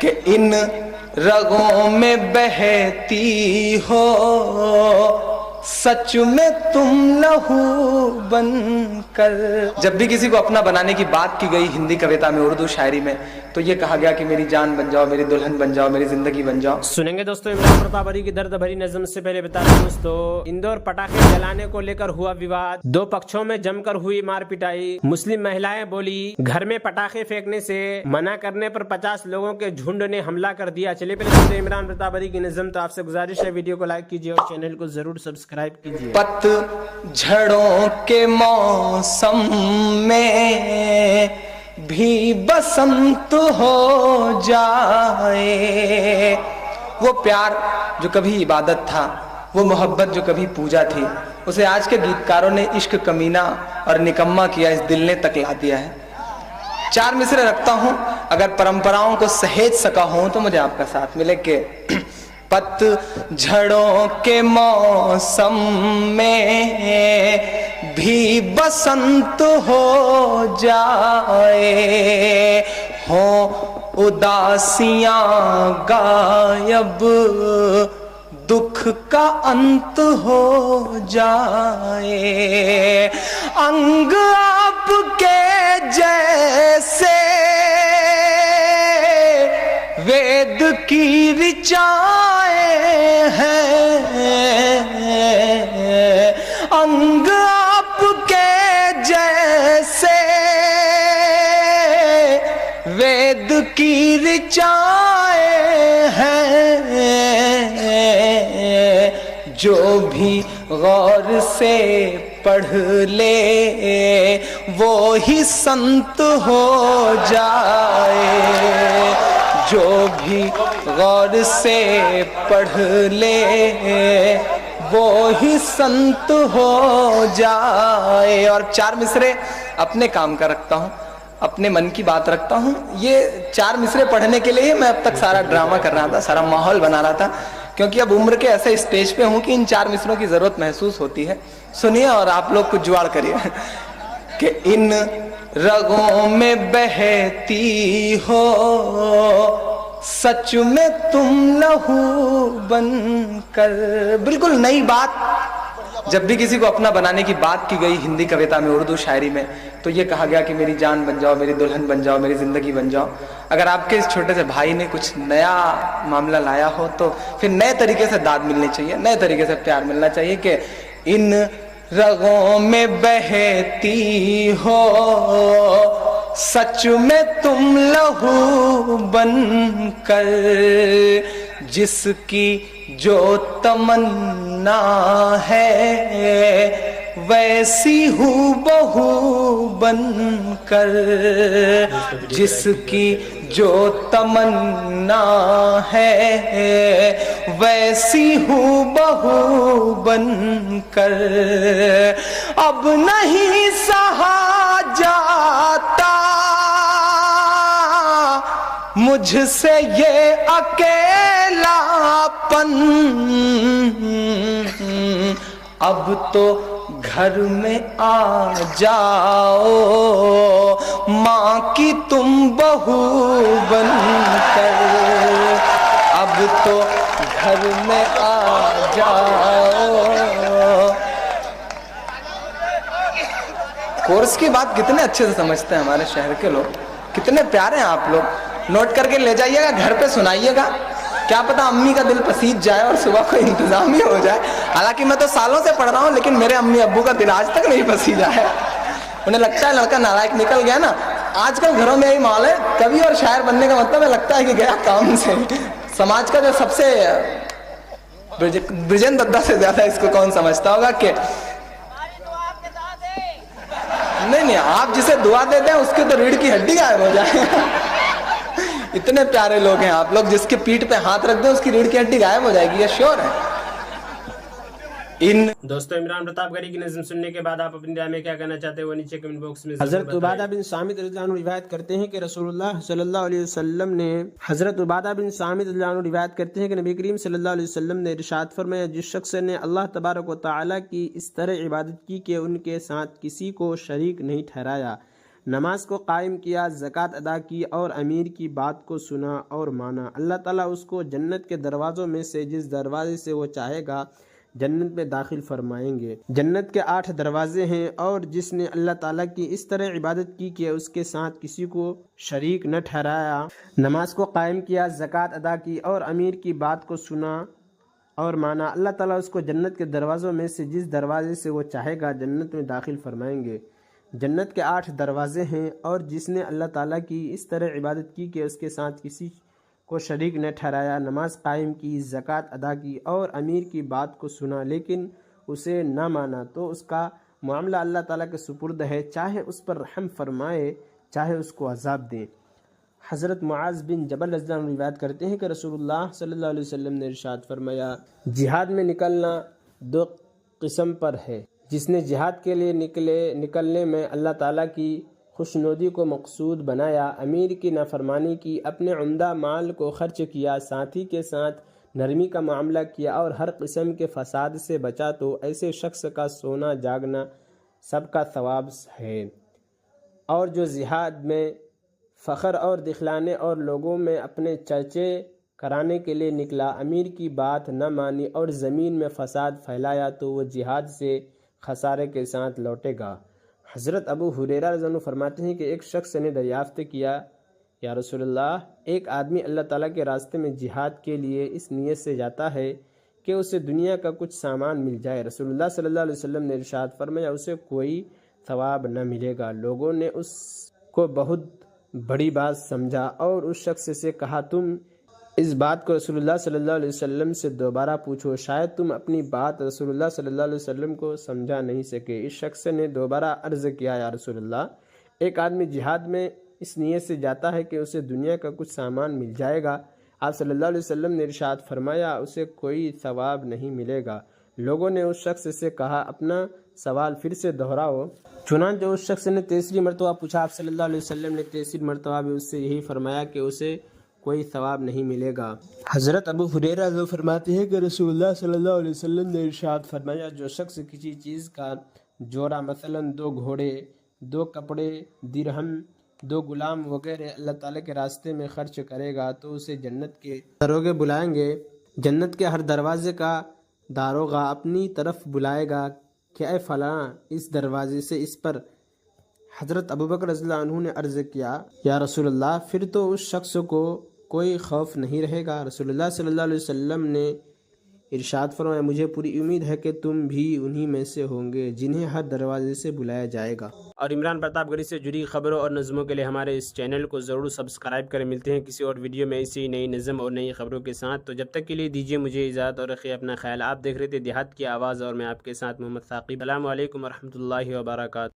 कि इन रगों में बहती हो सच में तुम लहू बनकर। जब भी किसी को अपना बनाने की बात की गई हिंदी कविता में, उर्दू शायरी में, तो ये कहा गया कि मेरी जान बन जाओ, मेरी दुल्हन बन जाओ, मेरी जिंदगी बन जाओ। सुनेंगे दोस्तों इमरान प्रतापरी की दर्द भरी नज़म से पहले बता दें दोस्तों, इंदौर पटाखे जलाने को लेकर हुआ विवाद, दो पक्षों में जमकर हुई मार पिटाई। मुस्लिम महिलाएं बोली घर में पटाखे फेंकने से मना करने पर 50 लोगों के झुंड ने हमला कर दिया। चलिए पहले सुनते हैं इमरान प्रतापरी की नज़म। तो आपसे गुजारिश है वीडियो को लाइक कीजिए और चैनल को जरूर सब्सक्राइब कीजिए। पतझड़ों के मौसम में भी बसंत हो जाए। वो प्यार जो कभी इबादत था, वो मोहब्बत जो कभी पूजा थी, उसे आज के गीतकारों ने इश्क कमीना और निकम्मा किया, इस दिल ने तकला दिया है। 4 मिसरे रखता हूं, अगर परंपराओं को सहेज सका हूं तो मुझे आपका साथ मिले कि पतझड़ों के मौसम में भी बसंत हो जाए, हो उदासियां गायब, दुख का अंत हो जाए। अंग आपके जैसे वेद की ऋचाएं हैं, अंग आपके जैसे वेद की ऋचाएं हैं। जो भी गौर से पढ़ ले वो ही संत हो जाए। जो भी गौर से पढ़ ले वो ही संत हो जाए। और 4 मिसरे अपने काम का रखता हूँ, अपने मन की बात रखता हूँ। ये 4 मिसरे पढ़ने के लिए मैं अब तक सारा ड्रामा कर रहा था, सारा माहौल बना रहा था, क्योंकि अब उम्र के ऐसे स्टेज पे हूँ कि इन 4 मिसरों की जरूरत महसूस होती है। सुनिए और आप लोग कुछ जुगाड़ करिए कि इन रगों में बहती हो सच में तुम लहू बनकर। बिल्कुल नई बात। जब भी किसी को अपना बनाने की बात की गई हिंदी कविता में, उर्दू शायरी में, तो ये कहा गया कि मेरी जान बन जाओ, मेरी दुल्हन बन जाओ, मेरी जिंदगी बन जाओ। अगर आपके इस छोटे से भाई ने कुछ नया मामला लाया हो तो फिर नए तरीके से दाद मिलनी चाहिए, नए तरीके से प्यार मिलना चाहिए कि इन रगों में बहती हो सच में तुम लहू बनकर। जिसकी जो तमन्ना है वैसी हूबहू बनकर। जिसकी जो तमन्ना है वैसी हूबहू बनकर। अब नहीं सहा जाता मुझसे ये अकेलापन। अब तो घर में आ जाओ माँ की तुम बहू बनकर। अब तो घर में आ जाओ। कोर्स की बात कितने अच्छे से समझते हैं हमारे शहर के लोग, कितने प्यारे हैं आप लोग। नोट करके ले जाइएगा, घर पे सुनाइएगा, क्या पता अम्मी का दिल पसीज जाए और सुबह को इंतजाम ही हो जाए। हालांकि मैं तो सालों से पढ़ रहा हूँ, लेकिन मेरे अम्मी अब्बू का दिल आज तक नहीं पसीजा है। उन्हें लगता है लड़का नालायक निकल गया ना। आजकल घरों में यही माहौल है, कवि और शायर बनने का मतलब है लगता है कि गया काम से। समाज का जो सबसे ब्रिजेंद्र दत्ता से ज्यादा इसको कौन समझता होगा कि नहीं, आप जिसे दुआ देते हैं उसकी तो रीढ़ की हड्डी गायब हो जाए। इतने प्यारे लोग हैं आप लोग, जिसके पीठ पे हाथ रख दे उसकी रीढ़ की हड्डी गायब हो जाएगी, ये श्योर है। इन दोस्तों इमरान प्रतापरी की नज़म सुनने के बाद आप अपनी राय में क्या कहना चाहते हैं वो नीचे कमेंट बॉक्स में हज़रत उबादा बिन सामित रज़ियल्लाहु अन्हु रिवायत करते हैं कि रसूलुल्लाह सल्लल्लाहु अलैहि वसल्लम ने हज़रत उबादा बिन सामित रज़ियल्लाहु अन्हु रिवायत करते हैं कि नबी करीम सल्लल्लाहु अलैहि वसल्लम ने इरशाद फरमाया, जिस शख्स ने अल्लाह तबारक व तआला की इस तरह इबादत की कि उनके साथ किसी को शरीक नहीं ठहराया, नमाज को कायम किया, ज़कात अदा की और अमीर की बात को सुना और माना, अल्लाह ताला उसको जन्नत के दरवाज़ों में से जिस दरवाजे से वो चाहेगा जन्नत में दाखिल फरमाएंगे। जन्नत के 8 दरवाजे हैं और जिसने अल्लाह ताला की इस तरह इबादत की कि उसके साथ किसी को शरीक न ठहराया, नमाज को कायम किया, ज़कात अदा की और अमीर की बात को सुना और माना, अल्लाह ताला उसको जन्नत के दरवाज़ों में से जिस दरवाजे से वो चाहेगा जन्नत में दाखिल फरमाएंगे। जन्नत के 8 दरवाजे हैं और जिसने अल्लाह ताला की इस तरह इबादत की कि उसके साथ किसी को शरीक न ठहराया, नमाज कायम की, ज़कात अदा की और अमीर की बात को सुना लेकिन उसे न माना, तो उसका मामला अल्लाह ताला के सुपुर्द है, चाहे उस पर रहम फरमाए चाहे उसको अजाब दे। हज़रत मुआज़ बिन जबल रज़ियल्लाहु अन्हु रिवायत करते हैं कि रसूलुल्लाह सल्लल्लाहु अलैहि वसल्लम ने इरशाद फरमाया, जिहाद में निकलना 2 किस्म पर है। जिसने जिहाद के लिए निकलने में अल्लाह ताला की खुशनुदी को मकसूद बनाया, अमीर की नाफरमानी की, अपने उम्दा माल को खर्च किया, साथी के साथ नरमी का मामला किया और हर किस्म के फसाद से बचा, तो ऐसे शख्स का सोना जागना सबका सवाब है। और जो जिहाद में फ़ख्र और दिखलाने और लोगों में अपने चर्चे कराने के लिए निकला, अमीर की बात न मानी और ज़मीन में फसाद फैलाया, तो वो जिहाद से खसारे के साथ लौटेगा। हज़रत अबू हुरैरा रज़ियल्लाहु अन्हु फरमाते हैं कि एक शख्स ने दरियाफ़्त किया, या रसूलल्लाह, एक आदमी अल्लाह ताला के रास्ते में जिहाद के लिए इस नीयत से जाता है कि उसे दुनिया का कुछ सामान मिल जाए। रसूलुल्लाह सल्लल्लाहु अलैहि वसल्लम ने इरशाद फरमाया, उसे कोई सवाब न मिलेगा। लोगों ने उसको बहुत बड़ी बात समझा और उस शख्स से कहा, तुम इस बात को रसूलुल्लाह सल्लल्लाहु अलैहि वसल्लम से दोबारा पूछो, शायद तुम अपनी बात रसूलुल्लाह सल्लल्लाहु अलैहि वसल्लम को समझा नहीं सके। इस शख्स ने दोबारा अर्ज़ किया, या रसूलुल्लाह, एक आदमी जिहाद में इस नीयत से जाता है कि उसे दुनिया का कुछ सामान मिल जाएगा। आप सल्लल्लाहु अलैहि वसल्लम ने इरशाद फरमाया, उसे कोई सवाब नहीं मिलेगा। लोगों ने उस शख्स से कहा, अपना सवाल फिर से दोहराओ। चुनांचे उस शख्स ने तीसरी मरतबा पूछा। आप सल्लल्लाहु अलैहि वसल्लम ने तीसरी मरतबा भी उससे यही फरमाया कि उसे कोई सवाब नहीं मिलेगा। हज़रत अबू हुरैरा जो फरमाते हैं कि रसूलुल्लाह सल्लल्लाहु अलैहि वसल्लम ने इरशाद फरमाया, जो शख्स किसी चीज़ का जोड़ा, मसलन 2 घोड़े, 2 कपड़े, दिरहम, 2 गुलाम वगैरह अल्लाह ताला के रास्ते में खर्च करेगा, तो उसे जन्नत के दरोगे बुलाएंगे। जन्नत के हर दरवाजे का दारोगा अपनी तरफ बुलाएगा कि ऐ फलां, इस दरवाजे से इस पर। हज़रत अबू बकर रज़ियल्लाहु अन्हु ने अर्ज़ किया, या रसूलल्लाह, फिर तो उस शख्स को कोई खौफ नहीं रहेगा। रसूलुल्लाह सल्लल्लाहु अलैहि वसल्लम ने इरशाद फरमाया, मुझे पूरी उम्मीद है कि तुम भी उन्हीं में से होंगे जिन्हें हर दरवाजे से बुलाया जाएगा। और इमरान प्रतापगढ़ी से जुड़ी खबरों और नज़मों के लिए हमारे इस चैनल को ज़रूर सब्सक्राइब करें। मिलते हैं किसी और वीडियो में इसी नई नज़म और नई खबरों के साथ। तो जब तक के लिए दीजिए मुझे इजाज़त और रखिए अपना ख्याल। आप देख रहे थे देहात की आवाज़ और मैं आपके साथ मोहम्मद साकिब। अस्सलामु अलैकुम व रहमतुल्लाहि व बरकातुहू।